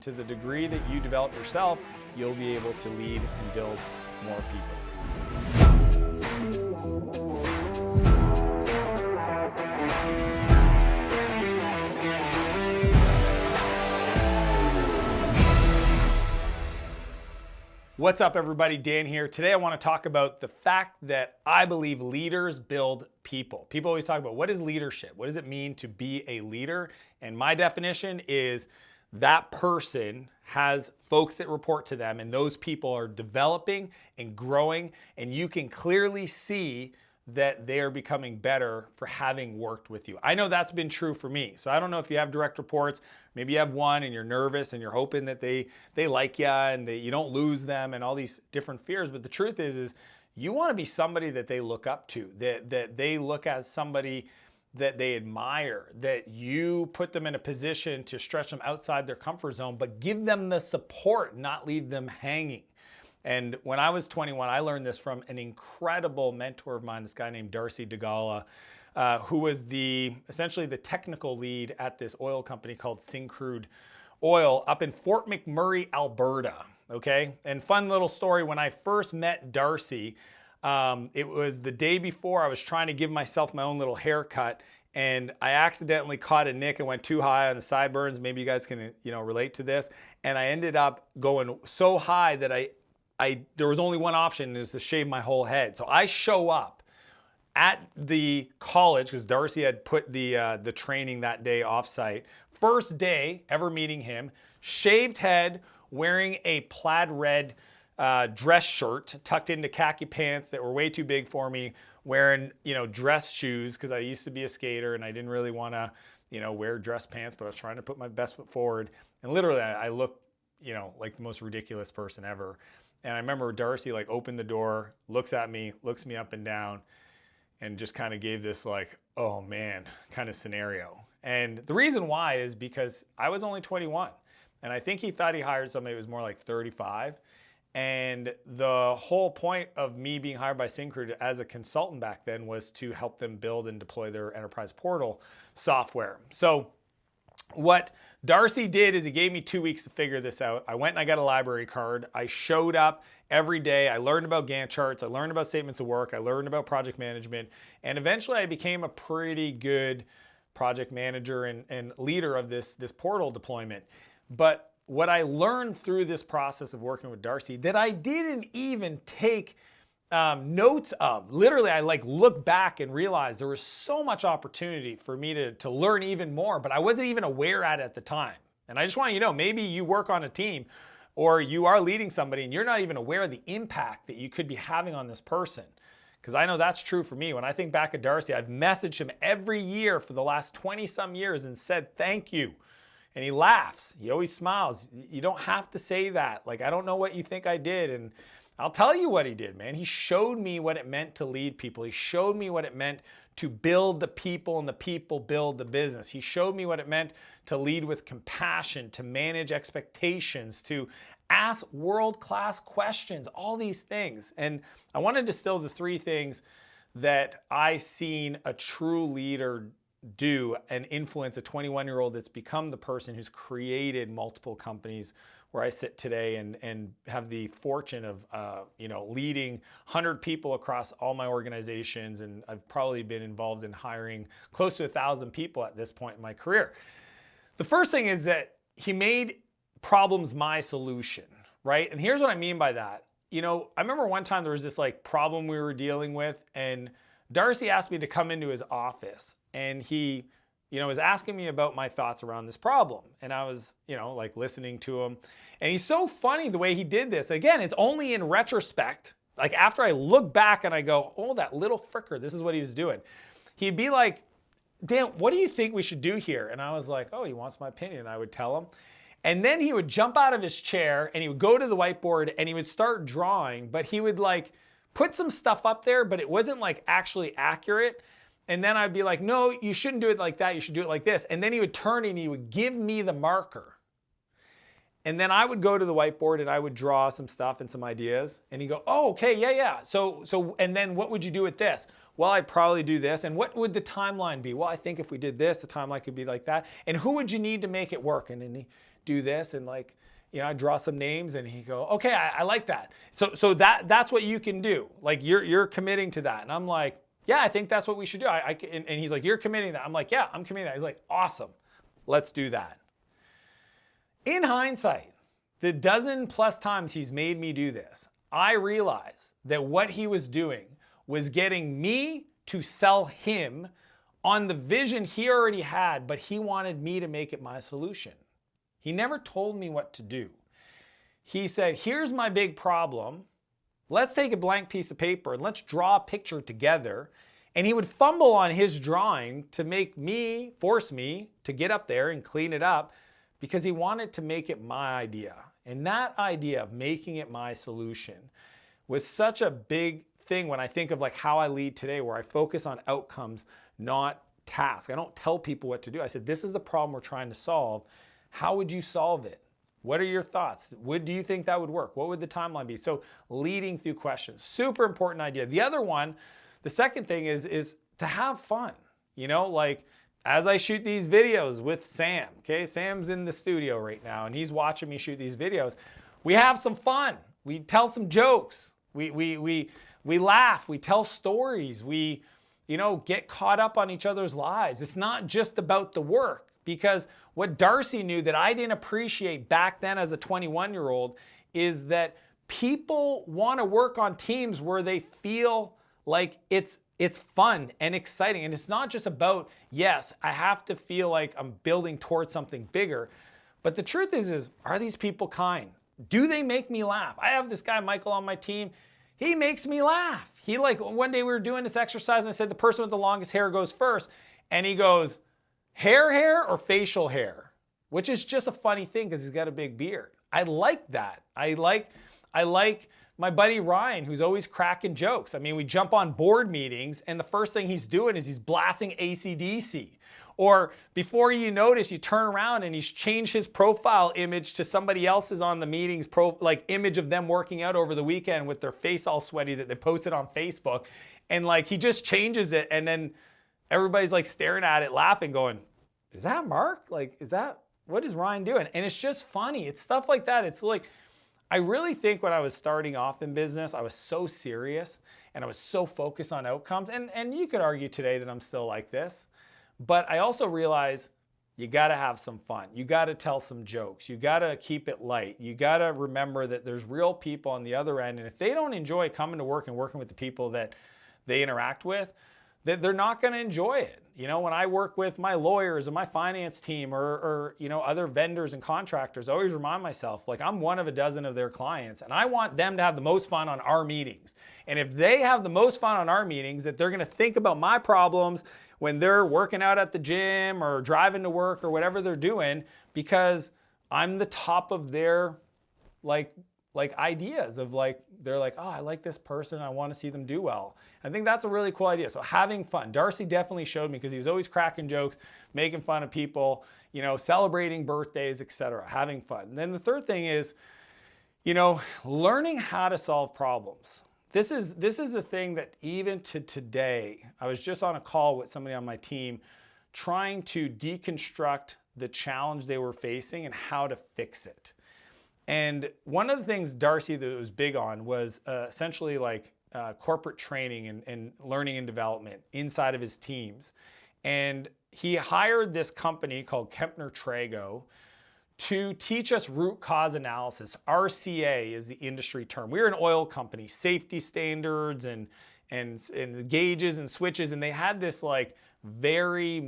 To the degree that you develop yourself, you'll be able to lead and build more people. What's up, everybody? Dan here. Today I want to talk about the fact that I believe leaders build people. People always talk about what is leadership? What does it mean to be a leader? And my definition is that person has folks that report to them, and those people are developing and growing, and you can clearly see that they are becoming better for having worked with you. I know that's been true for me. So I don't know if you have direct reports, maybe you have one and you're nervous and you're hoping that they like you and that you don't lose them and all these different fears. But the truth is you want to be somebody that they look up to, that they look as somebody that they admire, that you put them in a position to stretch them outside their comfort zone, but give them the support, not leave them hanging. And when I was 21, I learned this from an incredible mentor of mine, this guy named Darcy DeGala, who was essentially the technical lead at this oil company called Syncrude Oil up in Fort McMurray, Alberta. Okay, and fun little story, when I first met Darcy, it was the day before I was trying to give myself my own little haircut, and I accidentally caught a nick and went too high on the sideburns. Maybe you guys can, relate to this. And I ended up going so high that there was only one option, is to shave my whole head. So I show up at the college because Darcy had put the training that day offsite. First day ever meeting him, shaved head, wearing a plaid red dress shirt tucked into khaki pants that were way too big for me, wearing dress shoes because I used to be a skater and I didn't really want to wear dress pants, but I was trying to put my best foot forward. And literally I looked like the most ridiculous person ever. And I remember Darcy opened the door, looks at me, looks me up and down, and just kind of gave this oh man kind of scenario. And the reason why is because I was only 21. And I think he thought he hired somebody who was more like 35. And the whole point of me being hired by Syncrude as a consultant back then was to help them build and deploy their enterprise portal software. So what Darcy did is he gave me 2 weeks to figure this out. I went and I got a library card. I showed up every day. I learned about Gantt charts. I learned about statements of work. I learned about project management. And eventually I became a pretty good project manager and leader of this portal deployment. But what I learned through this process of working with Darcy that I didn't even take notes of. Literally, I look back and realized there was so much opportunity for me to learn even more, but I wasn't even aware at the time. And I just want you to know, maybe you work on a team or you are leading somebody and you're not even aware of the impact that you could be having on this person. Because I know that's true for me. When I think back at Darcy, I've messaged him every year for the last 20 some years and said, thank you. And he laughs. He always smiles. You don't have to say that. I don't know what you think I did. And I'll tell you what he did, man. He showed me what it meant to lead people. He showed me what it meant to build the people and the people build the business. He showed me what it meant to lead with compassion, to manage expectations, to ask world-class questions, all these things. And I want to distill the three things that I seen a true leader do and influence a 21-year-old that's become the person who's created multiple companies where I sit today and have the fortune of leading 100 people across all my organizations, and I've probably been involved in hiring close to 1,000 people at this point in my career. The first thing is that he made problems my solution, right? And here's what I mean by that. I remember one time there was this problem we were dealing with, and Darcy asked me to come into his office, and he was asking me about my thoughts around this problem. And I was, listening to him. And he's so funny the way he did this. Again, it's only in retrospect, after I look back and I go, oh, that little fricker, this is what he was doing. He'd be like, Dan, what do you think we should do here? And I was like, oh, he wants my opinion. I would tell him. And then he would jump out of his chair and he would go to the whiteboard and he would start drawing, but he would put some stuff up there, but it wasn't actually accurate. And then I'd be like, no, you shouldn't do it like that. You should do it like this. And then he would turn and he would give me the marker. And then I would go to the whiteboard and I would draw some stuff and some ideas. And he'd go, oh, okay, yeah. So, and then what would you do with this? Well, I'd probably do this. And what would the timeline be? Well, I think if we did this, the timeline could be like that. And who would you need to make it work? And then do this, and like, I draw some names, and he go, okay, I like that. So that's what you can do. Like you're committing to that. And I'm like, yeah, I think that's what we should do. And he's like, you're committing to that. I'm like, yeah, I'm committing to that. He's like, awesome, let's do that. In hindsight, the dozen plus times he's made me do this, I realize that what he was doing was getting me to sell him on the vision he already had, but he wanted me to make it my solution. He never told me what to do. He said, here's my big problem. Let's take a blank piece of paper and let's draw a picture together. And he would fumble on his drawing to force me to get up there and clean it up, because he wanted to make it my idea. And that idea of making it my solution was such a big thing when I think of like how I lead today, where I focus on outcomes, not tasks. I don't tell people what to do. I said, this is the problem we're trying to solve. How would you solve it? What are your thoughts? Do you think that would work? What would the timeline be? So leading through questions, super important idea. The other one, the second thing is to have fun. Like as I shoot these videos with Sam, okay? Sam's in the studio right now and he's watching me shoot these videos. We have some fun. We tell some jokes. We laugh. We tell stories. We, get caught up on each other's lives. It's not just about the work. Because what Darcy knew that I didn't appreciate back then as a 21-year-old is that people want to work on teams where they feel like it's fun and exciting. And it's not just about, yes, I have to feel like I'm building towards something bigger. But the truth is are these people kind? Do they make me laugh? I have this guy, Michael, on my team. He makes me laugh. One day we were doing this exercise and I said, the person with the longest hair goes first. And he goes, hair or facial hair, which is just a funny thing because he's got a big beard. I like that. I like my buddy Ryan, who's always cracking jokes. I mean, we jump on board meetings and the first thing he's doing is he's blasting AC/DC. Or before you notice, you turn around and he's changed his profile image to somebody else's on the meetings, image of them working out over the weekend with their face all sweaty that they posted on Facebook. And he just changes it, and then everybody's staring at it, laughing, going, is that Mark? What is Ryan doing? And it's just funny. It's stuff like that. It's I really think when I was starting off in business, I was so serious and I was so focused on outcomes. And you could argue today that I'm still like this, but I also realize you got to have some fun. You got to tell some jokes. You got to keep it light. You got to remember that there's real people on the other end. And if they don't enjoy coming to work and working with the people that they interact with, that they're not going to enjoy it. When I work with my lawyers and my finance team or other vendors and contractors, I always remind myself, I'm one of a dozen of their clients and I want them to have the most fun on our meetings. And if they have the most fun on our meetings, that they're going to think about my problems when they're working out at the gym or driving to work or whatever they're doing, because I'm the top of their ideas of they're like, oh, I like this person. I want to see them do well. I think that's a really cool idea. So having fun. Darcy definitely showed me, because he was always cracking jokes, making fun of people, celebrating birthdays, etc. Having fun. And then the third thing is, learning how to solve problems. This is the thing that even to today, I was just on a call with somebody on my team trying to deconstruct the challenge they were facing and how to fix it. And one of the things Darcy that was big on was essentially corporate training and learning and development inside of his teams. And he hired this company called Kempner Trago to teach us root cause analysis. RCA is the industry term. We're an oil company, safety standards and gauges and switches, and they had this very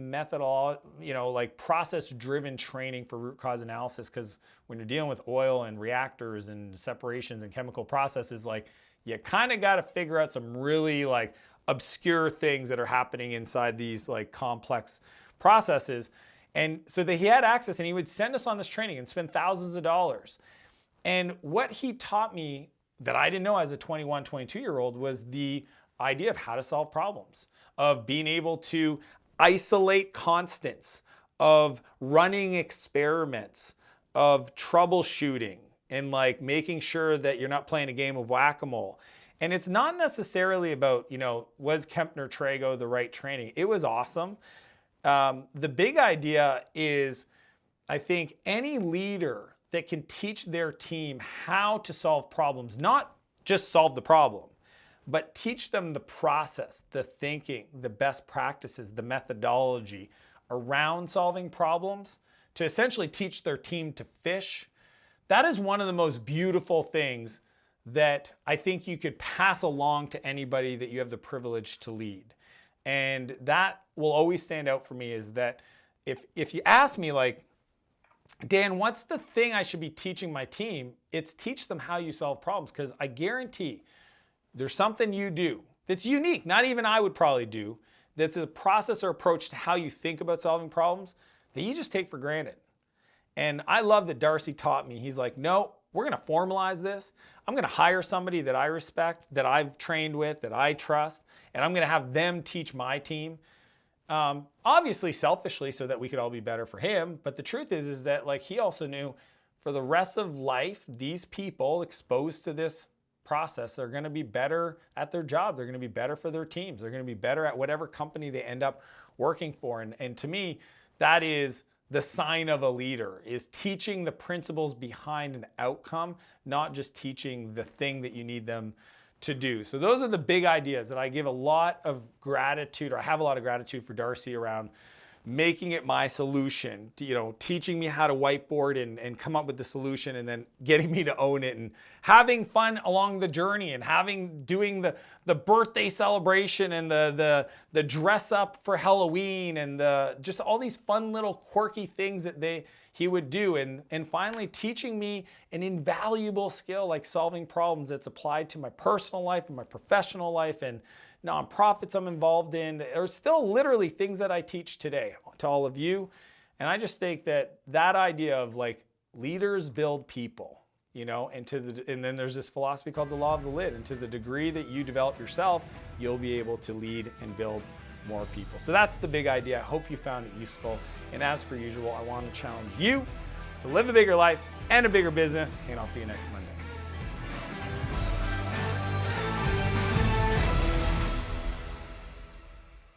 process-driven training for root cause analysis, because when you're dealing with oil and reactors and separations and chemical processes, you kind of got to figure out some really obscure things that are happening inside these complex processes. And so that he had access, and he would send us on this training and spend thousands of dollars. And what he taught me that I didn't know as a 21, 22-year-old was the idea of how to solve problems, of being able to isolate constants, of running experiments, of troubleshooting, and making sure that you're not playing a game of whack-a-mole. And it's not necessarily about, was Kempner Trago the right training? It was awesome. The big idea is I think any leader that can teach their team how to solve problems, not just solve the problem, but teach them the process, the thinking, the best practices, the methodology around solving problems, to essentially teach their team to fish. That is one of the most beautiful things that I think you could pass along to anybody that you have the privilege to lead. And that will always stand out for me, is that if you ask me, like, Dan, what's the thing I should be teaching my team? It's teach them how you solve problems, because I guarantee there's something you do that's unique, not even I would probably do, that's a process or approach to how you think about solving problems that you just take for granted. And I love that Darcy taught me. He's like, no, we're going to formalize this. I'm going to hire somebody that I respect, that I've trained with, that I trust, and I'm going to have them teach my team. Obviously selfishly, so that we could all be better for him. But the truth is that, like, he also knew for the rest of life, these people exposed to this process are going to be better at their job. They're going to be better for their teams. They're going to be better at whatever company they end up working for. And to me, that is the sign of a leader, is teaching the principles behind an outcome, not just teaching the thing that you need them to do. So those are the big ideas that I give a lot of gratitude, or I have a lot of gratitude for Darcy around making it my solution, to, teaching me how to whiteboard and come up with the solution, and then getting me to own it, and having fun along the journey, and doing the birthday celebration, and the dress up for Halloween, and just all these fun little quirky things that he would do, and finally teaching me an invaluable skill like solving problems that's applied to my personal life and my professional life and nonprofits I'm involved in. There are still literally things that I teach today to all of you. And I just think that idea of, like, leaders build people, and then there's this philosophy called the law of the lid. And to the degree that you develop yourself, you'll be able to lead and build more people. So that's the big idea. I hope you found it useful. And as per usual, I want to challenge you to live a bigger life and a bigger business. And I'll see you next Monday.